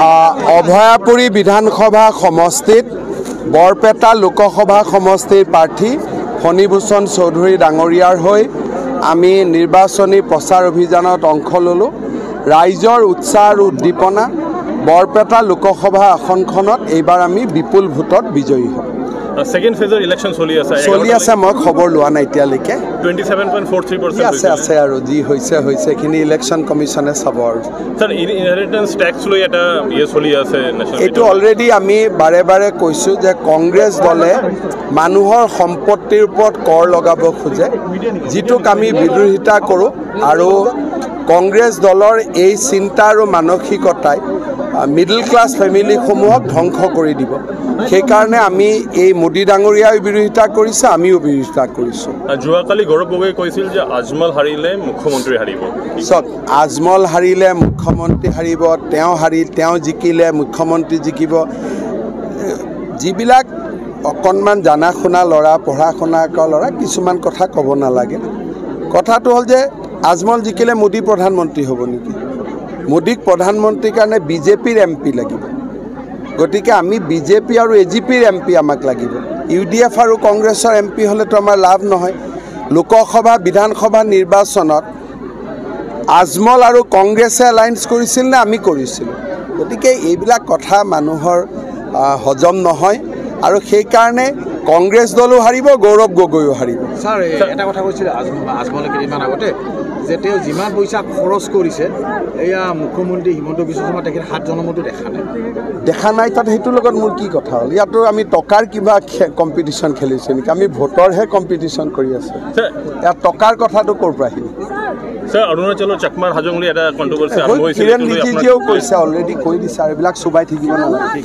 অভয়াপুৰী বিধানসভা সমষ্টিত বৰপেটা লোকসভা সমষ্টিৰ প্ৰাৰ্থী ফণীভূষণ চৌধুৰী ডাঙৰীয়াৰ হৈ আমি নিৰ্বাচনী প্ৰচাৰ অভিযানত অংশ ল'লোঁ। ৰাইজৰ উৎসাহ আৰু উদ্দীপনা বৰপেটা লোকসভা আসনখনত এইবাৰ আমি বিপুল ভোটত বিজয়ী হ'ম। সেকেন্ড ফেজৰ ইলেকশন চলি আছে মই খবৰ লোৱা নাই এতিয়ালৈকে। 27.43% আছে আৰু যি হৈছে এইখিনি ইলেকশ্যন কমিশ্যনে চাব। আৰু স্যাৰ ইনহেৰিটেন্স ট্যাক্স লৈ এটা চলি আছে এইটো অলৰেডি আমি বাৰে বাৰে কৈছোঁ যে কংগ্ৰেছ দলে মানুহৰ সম্পত্তিৰ ওপৰত কৰ লগাব খোজে, যিটোক আমি বিৰোধিতা কৰোঁ। আৰু কংগ্ৰেছ দলৰ এই চিন্তা আৰু মানসিকতাই মিডল ক্লাছ ফেমিলিসমূহক ধ্বংস কৰি দিব। সেইকাৰণে আমি এই মোদী ডাঙৰীয়াই বিৰোধিতা কৰিছে, আমিও বিৰোধিতা কৰিছোঁ। যোৱাকালি গৌৰৱ গগৈয়ে কৈছিল যে আজমল হাৰিলে মুখ্যমন্ত্ৰী হাৰিব। চব আজমল হাৰিলে মুখ্যমন্ত্ৰী হাৰিব, তেওঁ জিকিলে মুখ্যমন্ত্ৰী জিকিব। যিবিলাক অকণমান জানা শুনা ল'ৰা, পঢ়া শুনা ল'ৰা কিছুমান কথা ক'ব নালাগে। কথাটো হ'ল যে আজমল জিকিলে মোদী প্ৰধানমন্ত্ৰী হ'ব নেকি? মোদীক প্ৰধানমন্ত্ৰীৰ কাৰণে বিজেপিৰ MP লাগিব। গতিকে আমি বিজেপি আৰু AGPৰ MP আমাক লাগিব। UDF আৰু কংগ্ৰেছৰ MP হ'লেতো আমাৰ লাভ নহয়। লোকসভা বিধানসভা নিৰ্বাচনত আজমল আৰু কংগ্ৰেছে এলায়েন্স কৰিছিল নে আমি কৰিছিলোঁ? গতিকে এইবিলাক কথা মানুহৰ হজম নহয়, আৰু সেইকাৰণে কংগ্ৰেছ দলো হাৰিব, গৌৰৱ গগৈও হাৰিব। ছাৰ এটা কথা কৈছিল আজমলে কেইদিনমান আগতে যে তেওঁ যিমান পইচা খৰচ কৰিছে এয়া মুখ্যমন্ত্ৰী হিমন্ত বিশ্ব শৰ্মা তেখেতে 7 জনমতো দেখা নাই। তাত সেইটোৰ লগত মোৰ কি কথা হ'ল? ইয়াতো আমি টকাৰ কিবা কম্পিটিশ্যন খেলিছোঁ নেকি? আমি ভোটৰহে কম্পিটিশ্যন কৰি আছোঁ। ইয়াত টকাৰ কথাটো ক'ৰ পৰা আহিল? স্যাৰ অৰুণাচলৰ চাকমাৰ হাজংলি এটা কণ্ট্ৰভাৰ্চি কিৰণ ৰিজিজুৱেও কৈছে, অলৰেডি কৈ দিছে, আৰু এইবিলাক চুবাই থাকিব নালাগে।